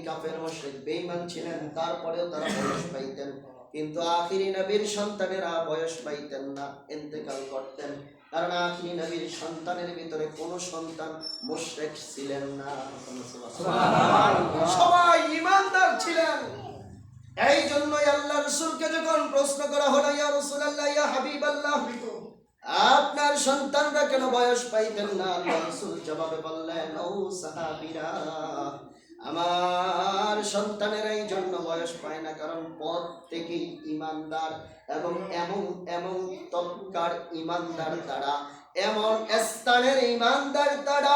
কাফের মুশরিক বেঈমান ছিলেন, তারপরেও তারা বয়স পাইতেন। কিন্তু আখিরি নবীর সন্তানেরা বয়স পাইতেন না, ইন্তেকাল করতেন। কারণ আখিরি নবীর সন্তানের ভিতরে কোন সন্তান মুশরিক ছিলেন না, সবাই ঈমানদার ছিলেন। এই জন্যই আল্লাহ রাসূলকে যখন প্রশ্ন করা হলো, ইয়া রাসূলুল্লাহ, ইয়া হাবিবাল্লাহ, আপনার সন্তানরা কেন বয়স পাইতেন না? আল্লাহ রাসূল জবাবে বললেন, ও সাহাবীরা, আমার সন্তানেরা এই জন্য বয়স পায় না কারণ প্রত্যেকেই ঈমানদার, এবং এমন এমন তবকার ঈমানদার তারা, এমন স্থানের ঈমানদার তারা,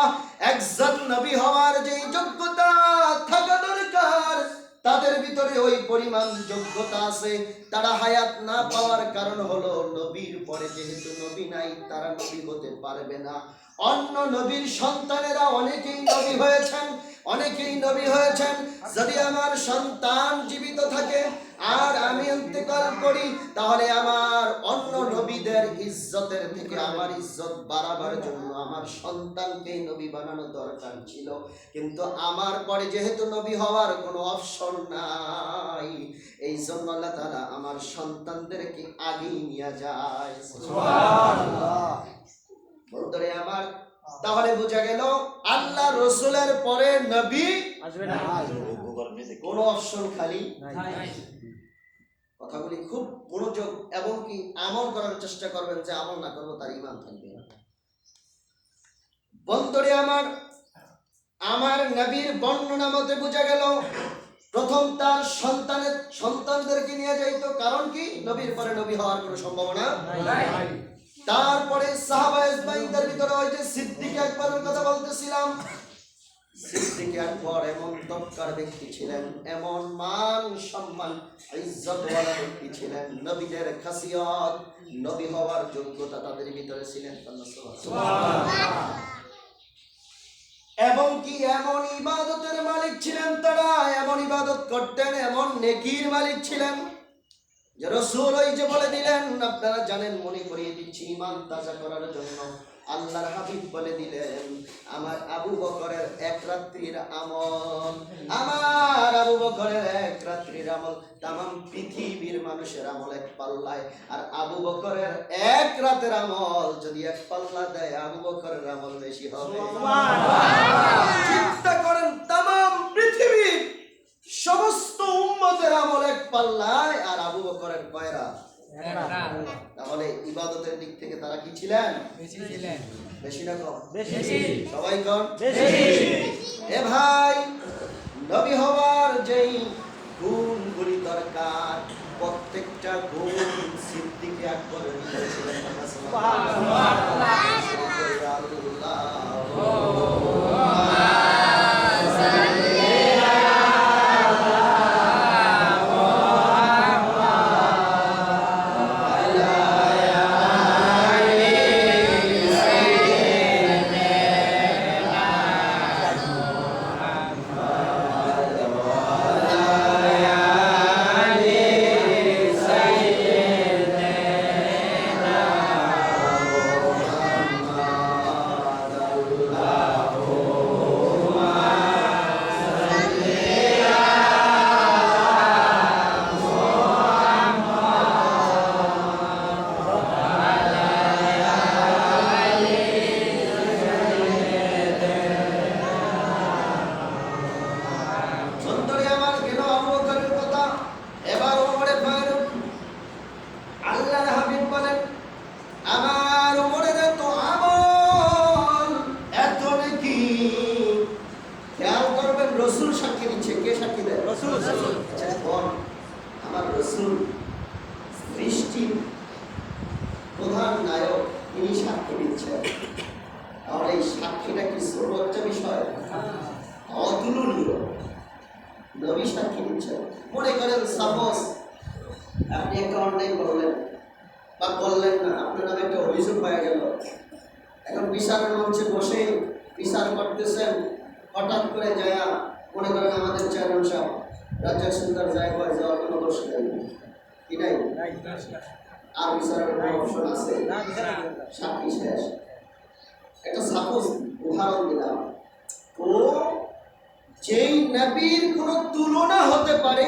একজন নবী হওয়ার যে যোগ্যতা থাকা দরকার তাদের ভিতরে ওই পরিমাণ যোগ্যতা আছে। তারা হায়াত না পাওয়ার কারণ হলো নবীর পরে যেহেতু নবী নাই, তারা নবী হতে পারবে না। অন্য নবীর সন্তানেরা অনেকেই নবী হয়েছেন, অনেকেই নবী হয়েছেন। যদি আমার সন্তান জীবিত থাকে আর আমি ইন্তেকাল করি, তাহলে আমার অন্য নবীদের ইজ্জতের থেকে আমার ইজ্জত বাড়াবার জন্য আমার সন্তানকে নবী বানানো দরকার ছিল। কিন্তু আমার পরে যেহেতু নবী হওয়ার কোনো অপশন নাই, এই জন্য আল্লাহ তাআলা আমার সন্তানদেরকে আগেই নিয়ে যায়। সুবহানাল্লাহ। বন্ধুরে আমার, তাহলে বোঝা গেল আল্লাহ রাসূলের পরে নবী আসবে না, কোনো অপশন খালি নাই। কথাগুলি খুব মনোযোগ এবং কি আমল করার চেষ্টা করবেন, যে আমল না করবো তার ঈমান থাকবে না। বন্ধুরে আমার, আমার নবীর বর্ণনা মতে বোঝা গেল প্রথম তার সন্তানদেরকে নিয়ে যাইতো, কারণ কি নবীর পরে নবী হওয়ার কোনো সম্ভাবনা নাই। তারপরে সাহাবা ইজমাইনদের ভিতরে ওই যে সিদ্দিক আকবরের কথা বলতেছিলাম, সিদ্দিক আকবর এমন দরকার ব্যক্তি ছিলেন, এমন মান সম্মান ইজ্জতওয়ালা ব্যক্তি ছিলেন, নবীদের খাসিয়ত, নবী হওয়ার যোগ্যতা তাদের ভিতরে ছিলেন। সুবহানাল্লাহ। এবং কি এমন ইবাদতের মালিক ছিলেন তারা, এমন ইবাদত করতেন, এমন নেকির মালিক ছিলেন যে রাসূল ওই যে বলে দিলেন, আপনারা জানেন, মনে করিয়ে দিচ্ছি ঈমান তাজা করার জন্য, আল্লাহর হাবিব বলে দিলেন, আমার আবু বকরের এক রাত্রির আমল, আমার আবু বকরের এক রাত্রির আমল তামাম পৃথিবীর মানুষের আমল এক পাল্লায়, আর আবু বকরের এক রাতের আমল যদি এক পাল্লা দেয়, আবু বকরের আমল বেশি হবে। সুবহানাল্লাহ। চিন্তা করেন, তামাম পৃথিবীর সমস্ত উম্মতের আমল এক পাল্লায়, আর আবু বকরের কয়রা? তাহলে ইবাদতের দিক থেকে তারা কি ছিলেন? বেশি না কম? বেশি। সবাই কম? বেশি। এ ভাই, নবী হওয়ার যেই গুণগুলি দরকার, প্রত্যেকটা গুণ সিদ্দিক আকবরের ভিতরে ছিলেন। প্রধান নায়ক তিনি সাক্ষী দিচ্ছেন। আর এই সাক্ষীটা কি সর্বোচ্চ বিষয়? অতুলনীয়। নবী সাক্ষী দিচ্ছেন। মনে করেন সাপোজ আপনি একটা অন্যায় করলেন বা করলেন না, আপনার নামে একটা অভিযোগ হয়ে গেল। এখন বিচারের মঞ্চে বসে বিচার করতেছেন, হঠাৎ করে যায় মনে করেন আমাদের চেয়ারম্যান সাহেব রাজ্জাক সুন্দর যায় করে যাওয়ার কোনো দোষ নেই, কি নাই? আর বিচারের কোনো অপশন আছে? সাক্ষী শেষ। একটা সাপোজ উদাহরণ দিলাম, কোনো যেই নবীর কোনো তুলনা হতে পারে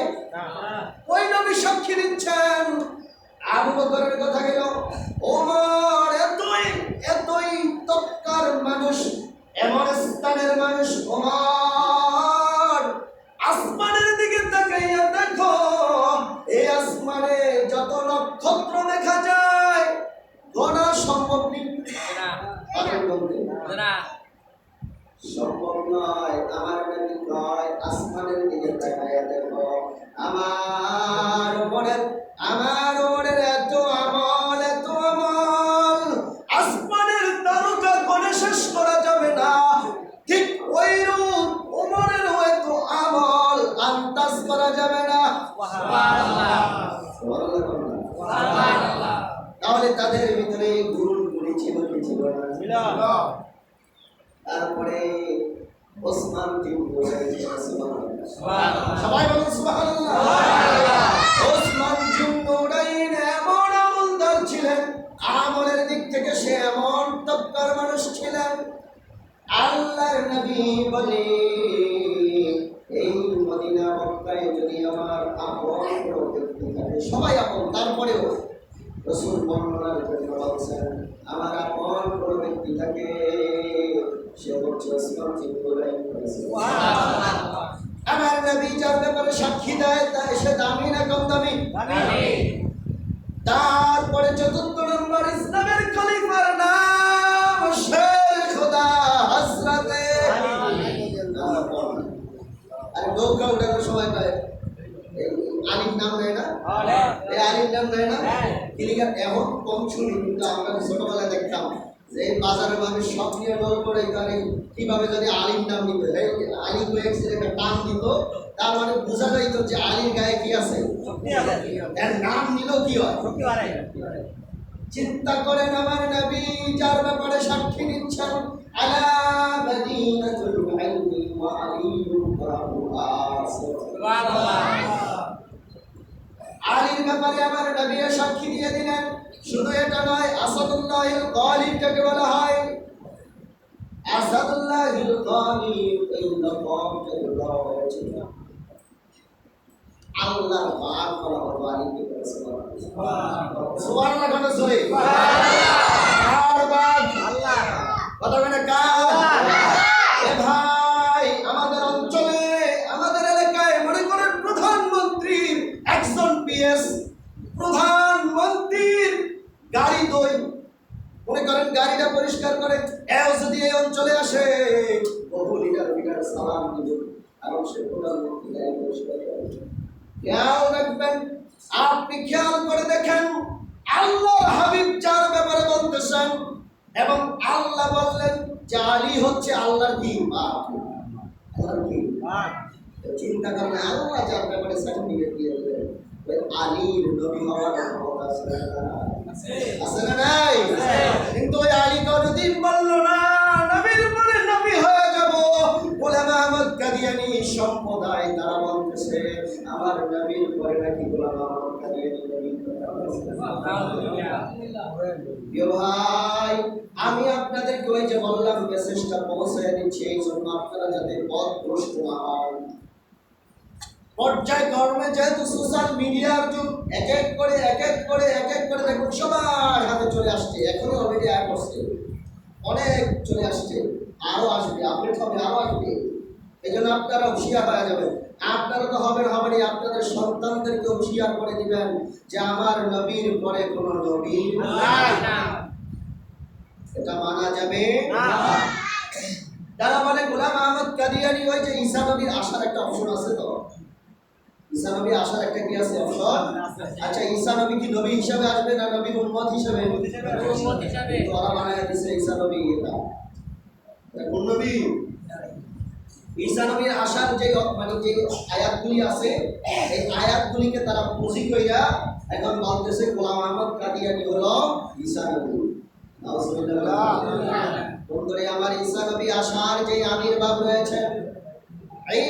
ওই নবী সাক্ষী দিচ্ছেন। আবু বকরের কথা গেল, ওমর এতই এতই তৎকার মানুষ, এমন স্থানের মানুষ। ওমর আসমানের দিকে তাকাইয়া দেখো, এই আসমানে যত নক্ষত্র দেখা যায় গোনা সম্ভব নেই, সম্ভব নয়। আমার নবী কয় আসমানের দিকে তাকাইয়া দেখো, আমার ওমরের এত আমল, এত আমল আসমানের তারকা গণে শেষ করা যাবে না। ঠিক ওইরূপ ওমরের এত আমল আন্দাজ করা যাবে না। তাহলে তাদের ভিতরে গুণগুলি ছিল কি ছিল না? তারপরে ওসমান সবাই বলুন সুবহানাল্লাহ। ওসমান জিন্নুরাইন এমন আমলদার ছিলেন, আমলের দিক থেকে সে এমন তৎপর মানুষ ছিলেন। আল্লাহর নবী বলে, এই মদিনা মক্কায় যদি আমার আপন কোনো ব্যক্তি থাকে, সবাই আপন, তারপরেও রাসূল বর্ণনার জন্য বলছেন, আমার আপন কোনো ব্যক্তি থাকে, সে হচ্ছে ওসমান জিন্নুরাইন। আমার নবী যার ব্যাপারে সাক্ষী দেয় তা সে দামি না কম দামি? তারপরে চতুর্থ নম্বর ইসলামের খলিফার নাম শেখ খোদা হযরতে আর নৌকা উঠানোর সময় পায় আলীর নাম নেয় না? এই আলীর নাম নেয় না? কিলিকার এখন কম শুনি, কিন্তু আমরা ছোটবেলায় দেখতাম যে বাজারে মানুষ সব নিয়ে রোল করে তাহলে কিভাবে যদি আলীর নাম নিবে, আলী কয়েকদিন একটা টান দিত, তার মানে বোঝা যাইত যে আলীর গায়ে কি আছে, এর নাম নিল কি হয়। চিন্তা করেন, আমার নবী যার ব্যাপারে সাক্ষী দিচ্ছেন, আলা মাদিনাতুল ইলমি ওয়া আলিয়্যুন রাহুহা। আলীর ব্যাপারে আমার নবী সাক্ষী দিয়ে দিলেন। শুধু এটা নয়, আসাদুল্লাহিল গালিব যাকে বলা হয়, আসাদুল্লাহিল গালিব এই লকবটা দেওয়া হয়েছিল। আল্লাহর বাগ বলা হলো আলীকে, সুবহানাল্লাহ কথা জোরে, কার বাগ? আল্লাহ। কথা বলে কার? এ ভাই, আমাদের অঞ্চলে আমাদের এলাকায় মনে করেন প্রধানমন্ত্রীর একজন পিএস, প্রধানমন্ত্রীর গাড়ি দই, মনে করেন গাড়িটা পরিষ্কার করে, এও যদি এই অঞ্চলে আসে বহু লিটার সালাম দিবে, কারণ সে প্রধানমন্ত্রী গাড়ি পরিষ্কার করে। খেয়াল রাখবেন, আপনি খেয়াল করে দেখেন, আল্লাহর হাবিব যার ব্যাপারে বলতেছেন এবং আল্লাহ বললেন যে আলী হচ্ছে আল্লাহর কি বাপ, আল্লাহর কি বাপ। চিন্তা করেন, আল্লাহ যার ব্যাপারে সার্টিফিকেট দিয়ে দিলেন, আলীর নবী হওয়ার ক্ষমতা আছে না নাই? কিন্তু ওই আলী কোনদিন বলল না নবীর পরে নবী হয়ে যাব। উলামা আহমদ কাদিয়ানী সম্প্রদায় তারা বলতেছে আমার নবীর পরে নাকি উলামা আহমদ কাদিয়ানী নবী। ভাই, আমি আপনাদেরকে ওই যে বললাম মেসেজটা পৌঁছে দিচ্ছি এই জন্য আপনারা যাতে পথভ্রষ্ট না হন। পর্যায়ক্রমে যেহেতু সোশ্যাল মিডিয়ার যুগ, এক এক করে দেখুন সবার হাতে চলে আসছে, এখনো অলরেডি অ্যাপ আসছে, অনেক চলে আসছে, আরো আসবে, আপডেট হবে, আরো আসবে। এই জন্য আপনারা হুঁশিয়ার হয়ে যাবেন। আপনারা তো হবেন, আপনাদের সন্তানদেরকে হুঁশিয়ার করে দিবেন যে আমার নবীর পরে কোনো নবী নাই, এটা মানা যাবে না। তারা বলে গোলাম আহমদ কাদিয়ানী ওই যে ঈসা নবীর আসার একটা অপশন আছে, তো ঈসা নবী আসার একটা কি আছে অপশন? আচ্ছা, ঈসা নবী কি নবী হিসাবে আসবে না নবীর উম্মত হিসাবে? ওরা বানায় দিছে ঈসা নবী, এটা কোন নবী? ঈসা নবীর আসার যে মানে যে আয়াতগুলি আছে, এই আয়াতগুলিকে তারা পুঁজি কইরা এখন বলতেছে গোলাম আহমদ কাদিয়ানী হলো ঈসা নবী। নাউজুবিল্লাহ। বন্ধুরে আমার, ঈসা নবী আসার যে আবির্ভাব রয়েছে,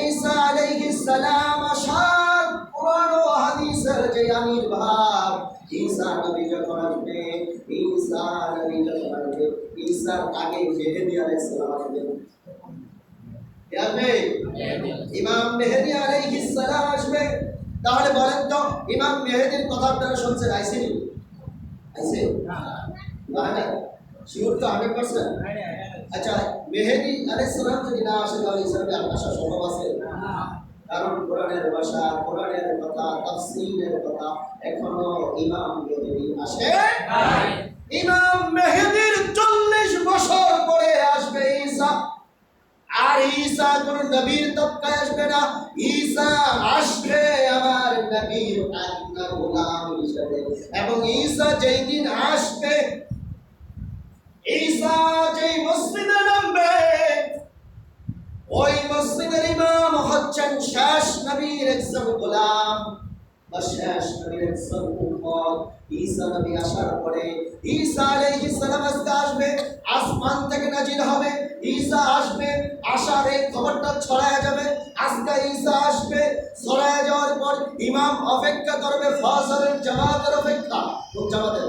ঈসা আলাইহিস সালাম আসার কোরআন ও হাদিসের যে আবির্ভাব, ঈসা নবী যখন আসবে, ঈসার আগে মেহেদী আলাইহিস সালাম আসবেন। কে আসবে? ইমাম মেহেদী আলাইহিস সালাম আসবে। তাহলে বলেন তো ইমাম মেহেদীর কথা আপনারা শুনছেন? আইসিনি? আইসে না না শিওর তো 100%? আচ্ছা, মেহেদী আলাইহিস সালাম যদি না আসে তাহলে ইসলামের আশা সম্ভব আছে? কারণ কোরআনের ভাষা, কোরআনের কথা, তাফসীরের কথা এখনো ইমাম মেহেদী আসে নাই। ইমাম মেহেদীর 40 বছর পরে আসবে ঈসা। আর ঈসা কোন নবীর তবকায় আসবে না, ঈসা আসবে আমার নবীর আজ্ঞা গোলাম হিসেবে। এবং ঈসা যেই দিন আসবে, ঈসা যেই মসজিদে নামবে, ওই মসজিদের ইমাম হচ্ছেন শেষ নবীর একজন গোলাম বা শেষ নবীর একজন উম্মত। ঈসা নবী আসার পরে ঈসা আলাইহিস সালাম আসবে, আসমান থেকে নাজিল হবে। ঈসা আসবে, আসার এই খবরটা ছড়ায় যাবে। আজকে ঈসা আসবে, ছড়ায় যাওয়ার পর ইমাম অপেক্ষা করবে ফজরের জামাতের অপেক্ষা। কোন জামাতের?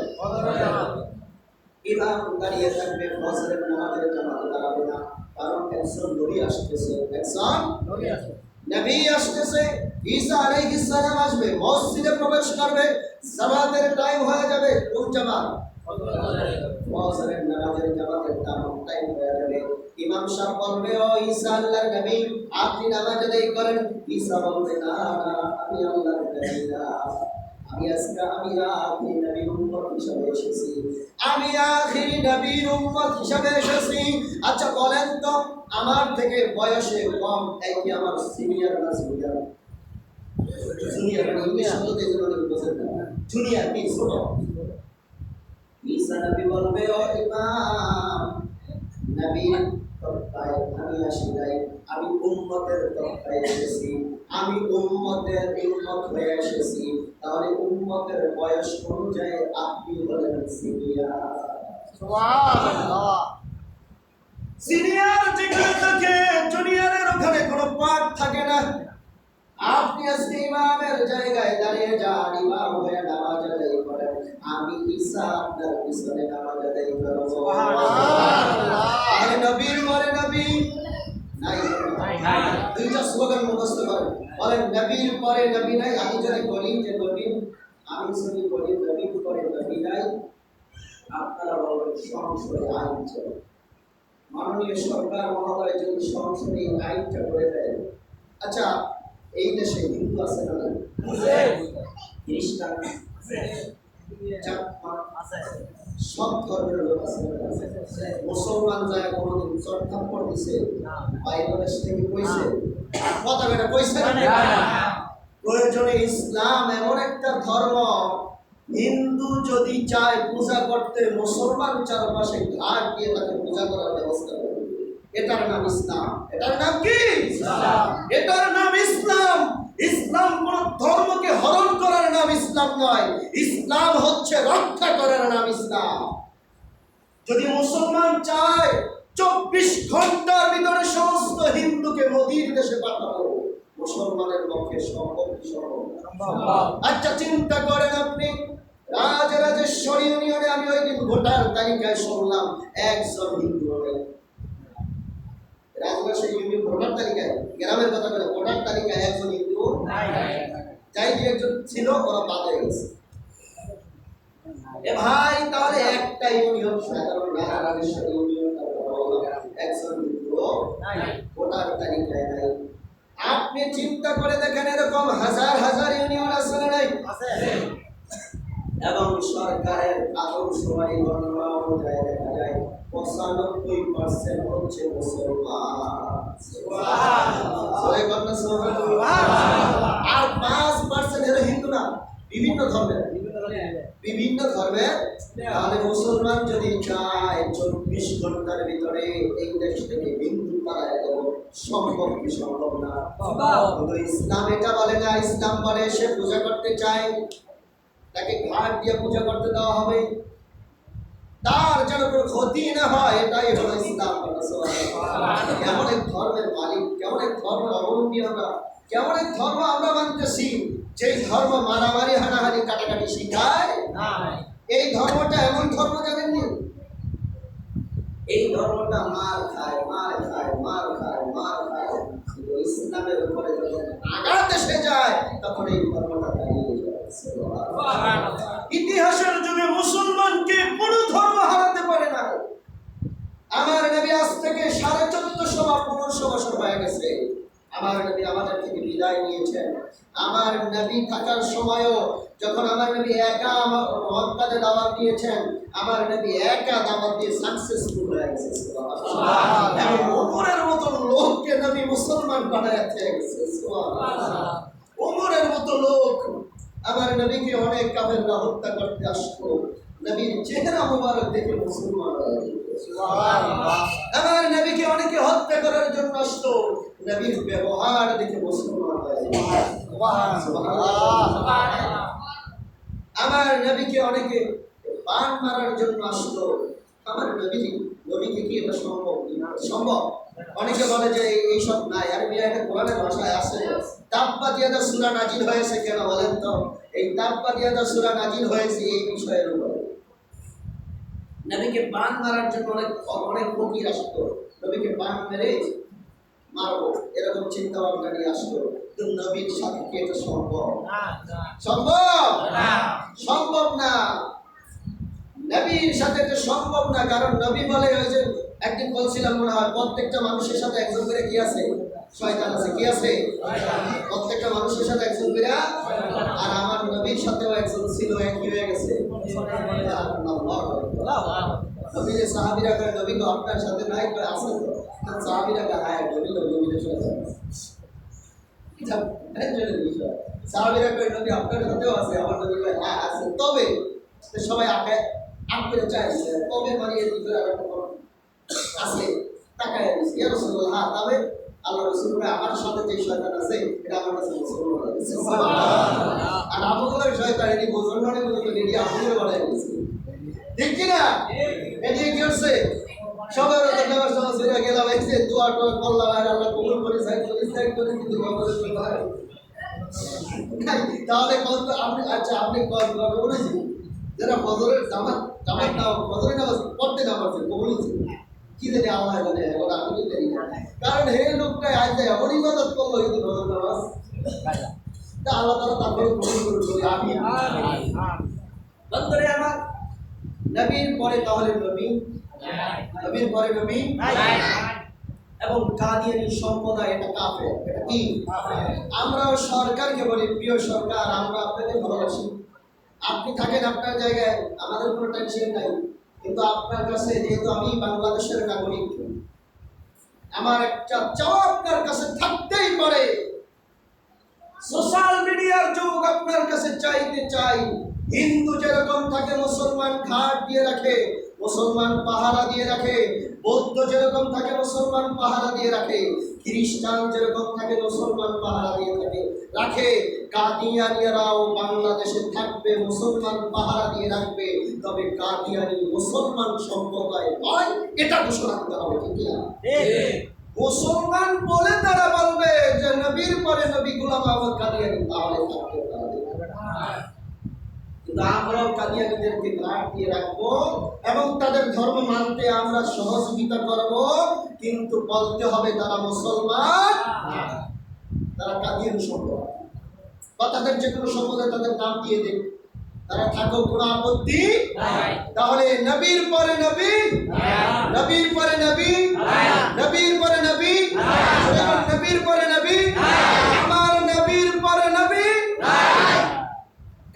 ইমাম দাঁড়িয়ে থাকবে, ফজরের নামাজের জামাতে দাঁড়াবে না। কারণ একজন নবী আসতেছে, একজন নবী আসতেছে। ঈসা আলাইহিস সালাম আসবে, মসজিদে প্রবেশ করবে, জামাতের টাইম হয়ে যাবে। কোন জামাত? ফজরের নামাজের জামাতের টাইম হয়ে যাবে। ইমাম সাহেব বলবে, ও ঈসা আল্লাহর নবী, আপনি নামাজ আদায় করেন। ঈসা বলবে, না না, আমি আল্লাহর নবী না, আমি আখিরি নবীর উম্মত হিসেবে এসেছি, আমি আখিরি নবীর উম্মত হিসেবে এসেছি। আচ্ছা বলেন তো, আমার থেকে বয়সে কম একই আমার সিনিয়র না জুনিয়র? জুনিয়র ইংলিশ শব্দ এই জন্য বুঝেন না, জুনিয়র কি ছোট। ঈসা নবী বলবে, ও ইমাম, নবীর তবকায় আমি আসি নাই, আমি উম্মতের তবকায় এসেছি, আমি উম্মতের উম্মত হয়ে এসেছি। তাহলে উম্মতের বয়স অনুযায়ী আপনি হলেন সিনিয়র। সুবহানাল্লাহ। সিনিয়র যেখানে থাকে, জুনিয়রের ওখানে কোনো পাঠ থাকে না। আপনি আজকে ইমামের জায়গায় দাঁড়িয়ে যান, ইমাম হয়ে নামাজ আদায় করেন। আমি ঈসা আপনার পিছনে নামাজ আদায় করব। সুবহানাল্লাহ। আর নবীর পরে নবী নাই। দুইটা স্লোগান মুখস্থ করেন, বলেন নবীর পরে নবী নাই। আমি যদি বলি যে নবী, আমি যদি বলি নবীর পরে নবী নাই, আপনারা বলবেন সংসদে আইন চলে। মাননীয় সরকার মহোদয় যদি সংসদে এই আইনটা করে দেয়, আচ্ছা এই দেশে হিন্দু আছে না? খ্রিস্টান আছে, সব ধর্মের লোক আছে। মুসলমান যায় কোনদিন চট্টাপ্পর দিছে? বাইবেলের থেকে কইছে? কথা বেটা কইছে না? প্রয়োজনে ইসলাম এমন একটা ধর্ম, হিন্দু যদি চায় পূজা করতে, মুসলমান চারপাশে ঘাট দিয়ে তাকে পূজা করার ব্যবস্থা করবে। এটার নাম ইসলাম। এটার নাম কি? ইসলাম। এটার নাম ইসলাম। ইসলাম কোন ধর্মকে হরণ করার নাম ইসলাম নয়, ইসলাম হচ্ছে রক্ষা করার নাম ইসলাম। যদি মুসলমান চায় 24 ঘন্টার ভিতরে সমস্ত হিন্দুকে মোদির দেশে পাঠাবো, মুসলমানের পক্ষে সম্ভব কি সম্ভব? আচ্ছা চিন্তা করেন আপনি, রাজরাজেশ্বরী ইউনিয়নে আমি ওই দিন ভোটার তালিকায় শুনলাম একজন হিন্দু হবে। রাজরাজেশ্বরী ইউনিয়ন ভোটার তালিকায়, গ্রামের কথা বলে, ভোটার তালিকায় একজন হিন্দু যাই যে একজন ছিল, ওরা বাদ হয়ে গেছে। এ ভাই, তাহলে একটা ইউনিয়ন, সাধারণ রাজরাজেশ্বরী ইউনিয়ন একজন হিন্দু ভোটার তালিকায় নাই। আপনি চিন্তা করে দেখেন, এরকম হাজার হাজার ইউনিয়ন আছে না নাই? এবং সরকারের আদর্শ গণনা অনুযায়ী দেখা যায় 95% হচ্ছে মুসলমান। আর 5% এর হিন্দু না, বিভিন্ন ধর্মের। তাহলে মুসলমান যদি চায় 24 ঘন্টার ভিতরে এই দেশ থেকে হিন্দু তাড়ায় দেব, সম্ভব কি সম্ভব না? কিন্তু ইসলাম এটা বলে না। ইসলাম বলে সে পূজা করতে চায়, তাকে ঘাট দিয়ে পূজা করতে দেওয়া হবে, তার যেন কোনো ক্ষতি না হয়। এটাই হলো ইসলাম। কেমন এক ধর্মের মালিক, কেমন এক ধর্ম অবলম্বী আমরা, কেমন এক ধর্ম আমরা মানতেছি, যে ধর্ম মারামারি, হানাহানি, কাটাকাটি শিখায়। এই ধর্মটা এমন ধর্ম জানেননি, এই ধর্মটা মার খায় মার খায় মার খায় মার খায়, কিন্তু ইসলামের উপরে যখন আঘাত এসে যায় তখন এই ধর্মটা দাঁড়িয়ে যায়। ইতিহাসের যুগে মুসলমানকে কোনো ধর্ম হারাতে পারে না। আমার নবী আজ থেকে 1450 বা 1500 বছর হয়ে গেছে, আমার নবী আমাদের থেকে বিদায় নিয়েছেন। আমার নবী থাকার সময়ও যখন আমার নবী একা মক্কাতে দাওয়াত দিয়েছেন, আমার নবী একা দাওয়াত দিয়ে সাকসেসফুল হয়ে গেছে। সুবহানাল্লাহ। এবং ওমরের মতো লোককে নবী মুসলমান বানাতে গেছে। সুবহানাল্লাহ। ওমরের মতো লোক আমার নবীকে অনেক কাফেররা হত্যা করতে আসতো, নবীর চেহারা মুবারক দেখে মুসলমান হয়ে যেত। সুবহানাল্লাহ। আমার নবীকে অনেকে হত্যা করার জন্য আসতো, নবীর ব্যবহার দেখে মুসলমান হয়ে যেত। সুবহানাল্লাহ। আমার নবীকে অনেকে বান মারার জন্য আসতো, আমার নবীকে কি এটা সম্ভব? সম্ভব। অনেকে বলে যে এইসব নাই, আরবি একটা কোরআনের ভাষায় আছে। তাব্বাত ইয়াদা সূরা নাজিল হয়েছে কেন বলেন তো? এই তাব্বাত ইয়াদা সূরা নাজিল হয়েছে এই বিষয়ের উপরে। নবীকে বান মারার জন্য অনেক ফকির আসতো, নবীকে বান মেরে মারবো এরকম চিন্তা ভাবনা নিয়ে আসতো। কিন্তু নবীর সাথে কি এটা সম্ভব? সম্ভব না, সম্ভব না। নবীর সাথে এটা সম্ভব না, কারণ নবী বলে, ওই যে একদিন বলছিলাম মনে হয়, প্রত্যেকটা মানুষের সাথে একজন করে কি আছে? শয়তান আছে। কি আছে? প্রত্যেকটা মানুষের সাথে একজন করে। আর আমার নবীর সাথেও একজন ছিল, একই হয়ে গেছে। নবী যে সাহাবীরা কয় নবী তো আপনার সাথে নাই, কয় আছে তো। সাহাবীরা কয় হ্যাঁ নবী তো নবীর সাথে আছে। এটা একজনের বিষয়। সাহাবীরা কয় নবী আপনার সাথেও আছে, আমার নবী কয় হ্যাঁ আছে। তবে সবাই আঁকড়ে চাইছে, তবে মারিয়ে দিতে আছে তাকায় দিয়েছে। ইয়া রাসূলুল্লাহ, হ্যাঁ তবে আল্লাহ রাসূল কয় আমার সাথে যে শয়তান আছে এটা আমার কাছে মুসলমান হয়ে গেছে। সুবহানাল্লাহ। আর আবু বকর শয়তান এটি মুসলমানের মতো এটি আবু বকর বানায় দিয়েছে। ঠিক কি না? এটি কি করছে? সবার তো নেওয়ার সময় ছেড়ে গেলাম, এই যে দোয়া করলাম আর আল্লাহ কবুল করে সাইড করে কিন্তু বকরের শয়তান তাহলে কত আপনি আচ্ছা আপনি কত বলেছি যারা ফজরের জামাত নাও ফজরের নামাজ পড়তে না পারছে কবুল কি জানি আল্লাহ জানে, এখন আমি তো জানি না। কারণ হে লোকটা আজ এমন ইবাদত করলো কিন্তু ফজর নামাজ তা আল্লাহ তাআলা তারপরে কবুল করে বলি আমিন। বন্ধুরে আমার, নবীর পরে তাহলে নবী, নবীর পরে নবী এবং কাদিয়ানী সম্প্রদায় এটা কাফের। এটা কি? আমরাও সরকারকে বলি প্রিয় সরকার আমরা আপনাকে ভালোবাসি, আপনি থাকেন আপনার জায়গায়, আমাদের কোনো টেনশন নাই, কিন্তু আপনার কাছে যেহেতু আমি বাংলাদেশের নাগরিক, আমার একটা চাওয়া আপনার কাছে থাকতেই পারে। সোশ্যাল মিডিয়ার যুগ, আপনার কাছে চাইতে চাই, হিন্দু যেরকম থাকে মুসলমান ঘাট দিয়ে রাখে, মুসলমান পাহারা দিয়ে রাখে, বৌদ্ধ যেরকম থাকে মুসলমান পাহারা দিয়ে রাখে, খ্রিস্টান যেরকম থাকে মুসলমান পাহারা দিয়ে রাখে, কাদিয়ানীরাও বাংলাদেশে থাকবে, মুসলমান পাহারা দিয়ে রাখবে। তবে কাদিয়ানী মুসলমান সম্প্রদায় নয়, এটা ঘোষণা করতে হবে। ঠিক না? মুসলমান বলে তারা বলবে যে নবীর পরে নবী গোলাম আহমদ কাদিয়ানী, তাহলে থাকতে পারবে। কিন্তু আমরাও কাদিয়ানীদেরকে ঘাট দিয়ে রাখবো এবং তাদের ধর্ম মানতে আমরা সহযোগিতা করব, কিন্তু বলতে হবে তারা মুসলমান, তারা কাদিয়ানী সম্প্রদায় বা তাদের যে কোনো সম্প্রদায় তাদের নাম দিয়ে দেবে, তারা থাকো কোনো আপত্তি নাই। তাহলে নবীর পরে নবী, নবীর পরে নবী, নবীর পরে নবী, নবীর পরে নবী, আমার নবীর পরে নবী।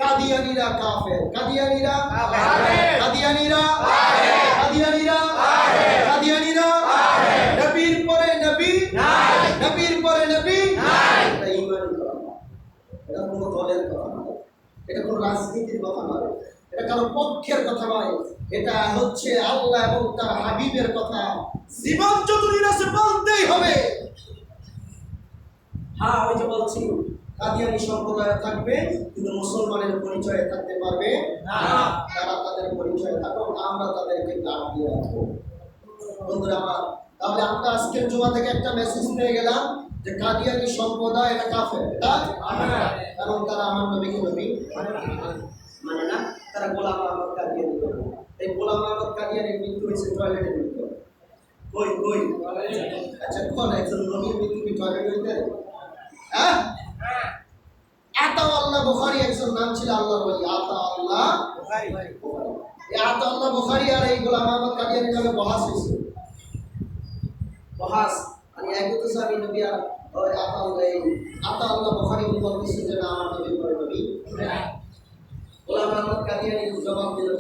কাদিয়ানীরা কাফের, কাদিয়ানীরা কাফের, কাদিয়ানীরা কাফের, কাদিয়ানীরা কাফের, কাদিয়ানীরা কাফের। নবীর পরে নবী নাই, নবীর পরে নবী নাই। এটা ঈমানের কথা না, এটা কোনো দলের কথা নয়, এটা কোনো রাজনীতির কথা নয়, এটা কারো পক্ষের কথা নয়, এটা হচ্ছে আল্লাহ এবং তার হাবিবের কথা। জীবন যতদিন আছে বলতেই হবে। হ্যাঁ ওই যে বলছি কাদিয়ানী সম্প্রদায় থাকবে কিন্তু মুসলমানের পরিচয়ে থাকতে পারবে না। তারা তাদের পরিচয়ে থাকুক, আমরা তাদেরকে গান দিয়ে রাখবো। বন্ধুরা আমার, তাহলে আমরা আজকের জুমা থেকে একটা মেসেজ পেয়ে গেলাম যে কাদিয়ানী সম্প্রদায় এটা কাফের, কারণ তারা আমার নবীকে নবী মানে না, তারা গোলাম আহমদ কাদিয়ানী। এই গোলাম আহমদ কাদিয়ানীর মৃত্যু হয়েছে টয়লেটে মৃত্যু। কই কই আচ্ছা কোন একজন নবীর মৃত্যু কি টয়লেট হইতে হ্যাঁ আতা আল্লাহ বুখারী একজন নাম ছিল আল্লাহর ওলি আতা আল্লাহ বুখারী এই আতা আল্লাহ বুখারী আর এই গোলাম আহমদ কাদিয়ানী নামে বহাস হইছে বহাস আমি একটু সামি নবী আর ওই আতা আল্লাহ বুখারী বলতেছে যে না আমার নবী পরে নবী গোলাম আহমদ কাদিয়ানী জবাব দিল